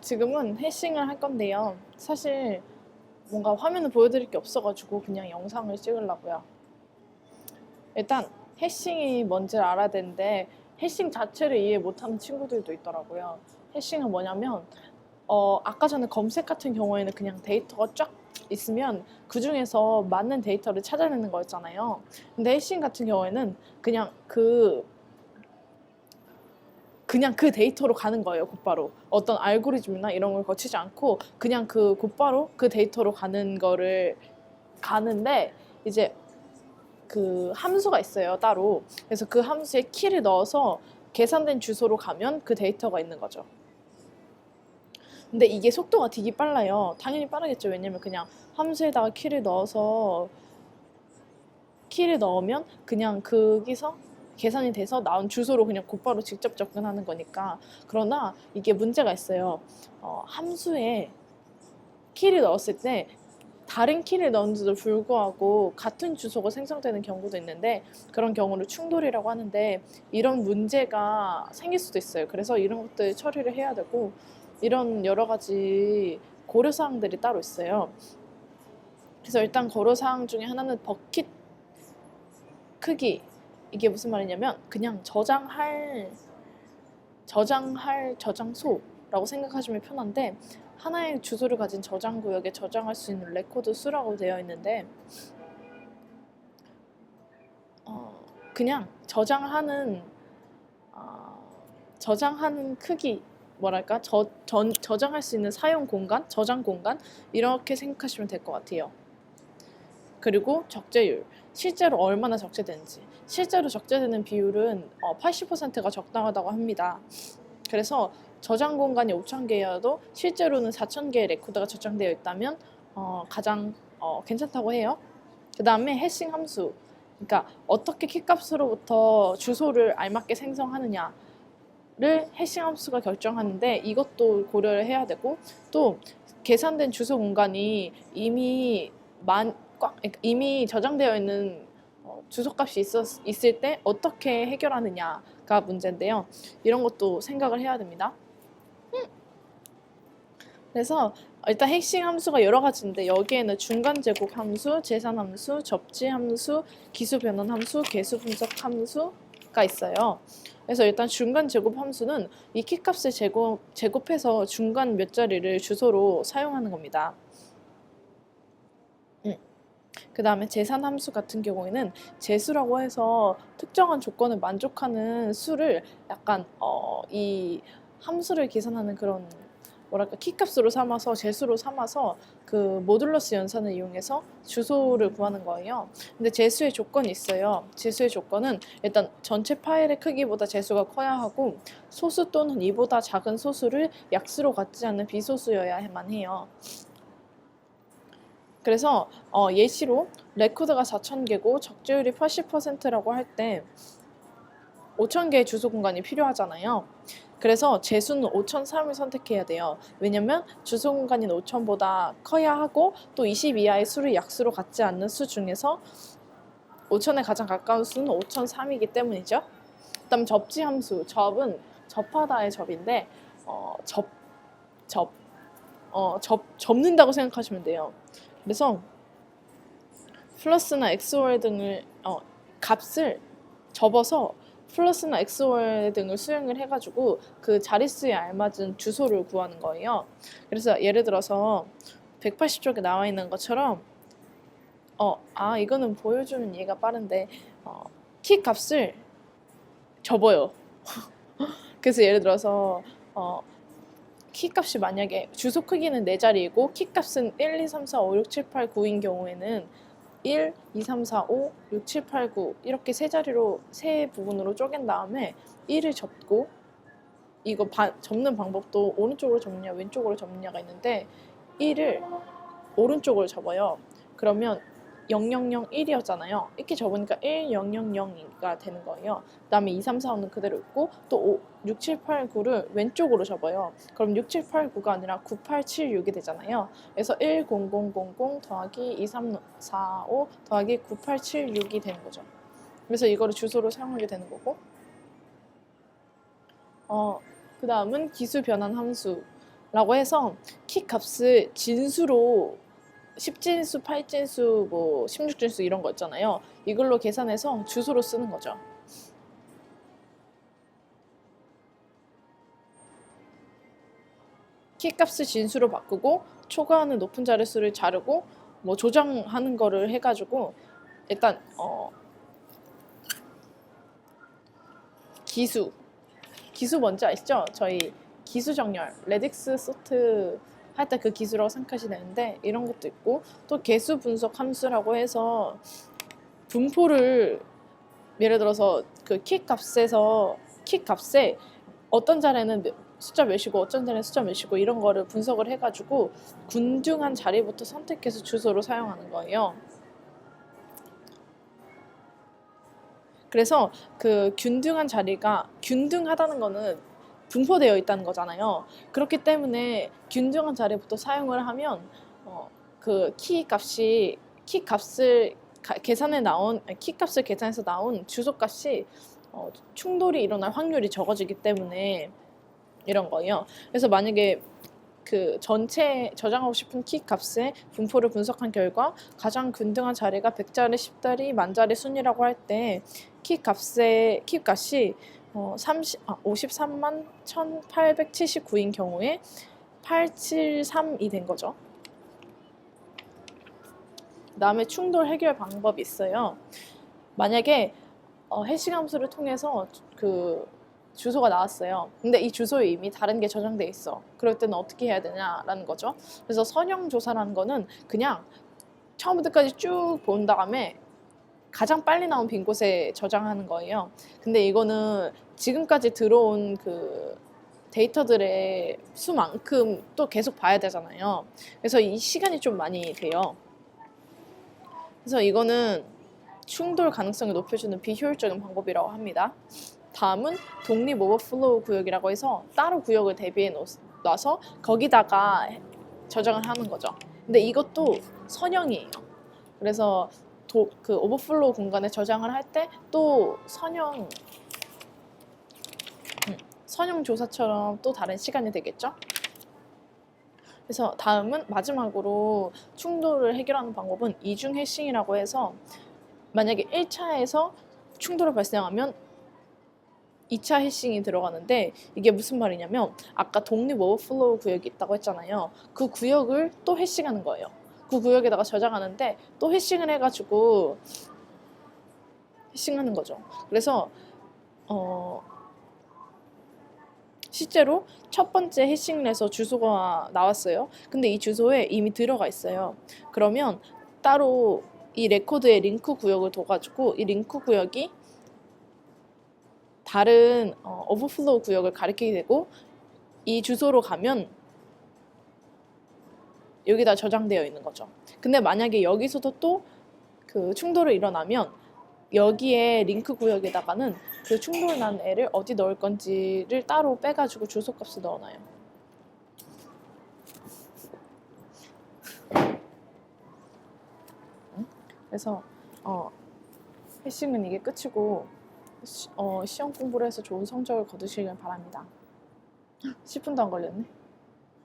지금은 해싱을 할 건데요. 사실 뭔가 화면을 보여드릴 게 없어가지고 그냥 영상을 찍으려고요. 일단 해싱이 뭔지를 알아야 되는데 해싱 자체를 이해 못하는 친구들도 있더라고요. 해싱은 뭐냐면 아까 전에 검색 같은 경우에는 그냥 데이터가 쫙 있으면 그 중에서 맞는 데이터를 찾아내는 거였잖아요. 근데 해싱 같은 경우에는 그냥 그 데이터로 가는 거예요, 곧바로. 어떤 알고리즘이나 이런 걸 거치지 않고 그냥 곧바로 그 데이터로 가는데 이제 그 함수가 있어요, 따로. 그래서 그 함수에 키를 넣어서 계산된 주소로 가면 그 데이터가 있는 거죠. 근데 이게 속도가 되게 빨라요. 당연히 빠르겠죠. 왜냐면 그냥 함수에다가 키를 넣으면 그냥 거기서 계산이 돼서 나온 주소로 그냥 곧바로 직접 접근하는 거니까. 그러나 이게 문제가 있어요. 함수에 키를 넣었을 때 다른 키를 넣은데도 불구하고 같은 주소가 생성되는 경우도 있는데 그런 경우를 충돌이라고 하는데 이런 문제가 생길 수도 있어요. 그래서 이런 것들 처리를 해야 되고 이런 여러 가지 고려사항들이 따로 있어요. 그래서 일단 고려사항 중에 하나는 버킷 크기. 이게 무슨 말이냐면 그냥 저장소라고 생각하시면 편한데 하나의 주소를 가진 저장 구역에 저장할 수 있는 레코드 수라고 되어 있는데 그냥 저장하는 크기, 뭐랄까, 저장할 수 있는 사용 공간, 저장 공간, 이렇게 생각하시면 될 것 같아요. 그리고 적재율, 실제로 얼마나 적재되는지. 실제로 적재되는 비율은 80%가 적당하다고 합니다. 그래서 저장 공간이 5,000개여도 실제로는 4,000개의 레코드가 저장되어 있다면 가장 괜찮다고 해요. 그 다음에 해싱 함수, 그러니까 어떻게 키값으로부터 주소를 알맞게 생성하느냐를 해싱 함수가 결정하는데 이것도 고려를 해야 되고, 또 계산된 주소 공간이 이미 저장되어 있는 주소값이 있을 때 어떻게 해결하느냐가 문제인데요. 이런 것도 생각을 해야 됩니다. 그래서 일단 해싱 함수가 여러 가지인데 여기에는 중간 제곱 함수, 계산 함수, 접지 함수, 기수 변환 함수, 개수 분석 함수가 있어요. 그래서 일단 중간 제곱 함수는 이 키값을 제곱해서 중간 몇 자리를 주소로 사용하는 겁니다. 그 다음에 계산 함수 같은 경우에는 재수라고 해서 특정한 조건을 만족하는 수를 약간 이 함수를 계산하는 그런 뭐랄까 키값으로 삼아서 재수로 삼아서 그 모듈러스 연산을 이용해서 주소를 구하는 거예요. 근데 재수의 조건이 있어요. 재수의 조건은 일단 전체 파일의 크기보다 재수가 커야 하고 소수 또는 이보다 작은 소수를 약수로 갖지 않는 비소수여야만 해요. 그래서 예시로 레코드가 4,000개고 적재율이 80%라고 할 때 5,000개의 주소 공간이 필요하잖아요. 그래서 재수는 5,003을 선택해야 돼요. 왜냐면 주소 공간인 5,000보다 커야 하고 또 20 이하의 수를 약수로 갖지 않는 수 중에서 5,000에 가장 가까운 수는 5,003이기 때문이죠. 그다음 접지 함수. 접은 접하다의 접인데 접는다고 생각하시면 돼요. 그래서 플러스나 XOR 등을 값을 접어서 플러스나 XOR 등을 수행을 해가지고 그 자릿수에 알맞은 주소를 구하는 거예요. 그래서 예를 들어서 180쪽에 나와 있는 것처럼 이거는 보여주면 이해가 빠른데 키 값을 접어요. 그래서 예를 들어서 키 값이 만약에 주소 크기는 4자리이고 키 값은 1, 2, 3, 4, 5, 6, 7, 8, 9인 경우에는 1, 2, 3, 4, 5, 6, 7, 8, 9 이렇게 세 부분으로 쪼갠 다음에 1을 접고, 이거 접는 방법도 오른쪽으로 접느냐 왼쪽으로 접느냐가 있는데 1을 오른쪽으로 접어요. 그러면 0001이었잖아요. 이렇게 접으니까 1000가 되는 거예요. 그 다음에 2, 3, 4, 5는 그대로 있고 또 6, 7, 8, 9를 왼쪽으로 접어요. 그럼 6, 7, 8, 9가 아니라 9, 8, 7, 6이 되잖아요. 그래서 1, 0, 0, 0, 0 더하기 2, 3, 4, 5 더하기 9, 8, 7, 6이 되는 거죠. 그래서 이거를 주소로 사용하게 되는 거고, 그 다음은 기수 변환 함수. 라고 해서 키 값을 진수로 10진수, 8진수, 뭐 16진수 이런 거 있잖아요. 이걸로 계산해서 주소로 쓰는 거죠. 키 값을 진수로 바꾸고 초과하는 높은 자릿수를 자르고 뭐 조정하는 거를 해가지고 일단 기수 뭔지 아시죠? 저희 기수 정렬 레딕스 소트 할 때 그 기수라고 생각하시면 되는데 이런 것도 있고 또 개수 분석 함수라고 해서 분포를 예를 들어서 그 키 값에 어떤 자리는 숫자 몇이고 어떤 자리는 숫자 몇이고 이런 거를 분석을 해가지고 균등한 자리부터 선택해서 주소로 사용하는 거예요. 그래서 그 균등한 자리가 균등하다는 거는 분포되어 있다는 거잖아요. 그렇기 때문에 균등한 자리부터 사용을 하면 그 키 값을 계산해서 나온 주소 값이 충돌이 일어날 확률이 적어지기 때문에 이런 거예요. 그래서 만약에 그 전체 저장하고 싶은 키 값의 분포를 분석한 결과 가장 균등한 자리가 100자리, 10자리, 만자리 순이라고 할 때 키 값이 53만 1879인 경우에 873이 된 거죠. 그 다음에 충돌 해결 방법이 있어요. 만약에 해시 함수를 통해서 그 주소가 나왔어요. 근데 이 주소에 이미 다른 게 저장돼 있어. 그럴 때는 어떻게 해야 되냐라는 거죠. 그래서 선형 조사라는 거는 그냥 처음부터 끝까지 쭉 본 다음에 가장 빨리 나온 빈 곳에 저장하는 거예요. 근데 이거는 지금까지 들어온 그 데이터들의 수만큼 또 계속 봐야 되잖아요. 그래서 이 시간이 좀 많이 돼요. 그래서 이거는 충돌 가능성을 높여주는 비효율적인 방법이라고 합니다. 다음은 독립 오버플로우 구역이라고 해서 따로 구역을 대비해 놔서 거기다가 저장을 하는 거죠. 근데 이것도 선형이에요. 그래서 그 오버플로우 공간에 저장을 할 때 또 선형 조사처럼 또 다른 시간이 되겠죠. 그래서 다음은 마지막으로 충돌을 해결하는 방법은 이중 해싱이라고 해서 만약에 1차에서 충돌을 발생하면 2차 해싱이 들어가는데 이게 무슨 말이냐면 아까 독립 오버플로우 구역이 있다고 했잖아요. 그 구역을 또 해싱하는 거예요. 그 구역에다가 저장하는데 또 해싱을 해가지고 해싱하는 거죠. 그래서 실제로 첫 번째 해싱을 해서 주소가 나왔어요. 근데 이 주소에 이미 들어가 있어요. 그러면 따로 이 레코드에 링크 구역을 둬가지고 이 링크 구역이 다른 오버플로우 구역을 가리키게 되고 이 주소로 가면 여기다 저장되어 있는 거죠. 근데 만약에 여기서도 또 그 충돌이 일어나면 여기에 링크 구역에다가는 그 충돌 난 애를 어디 넣을 건지를 따로 빼가지고 주소값을 넣어놔요. 그래서 해싱은 이게 끝이고 시험 공부를 해서 좋은 성적을 거두시길 바랍니다. 10분도 안 걸렸네.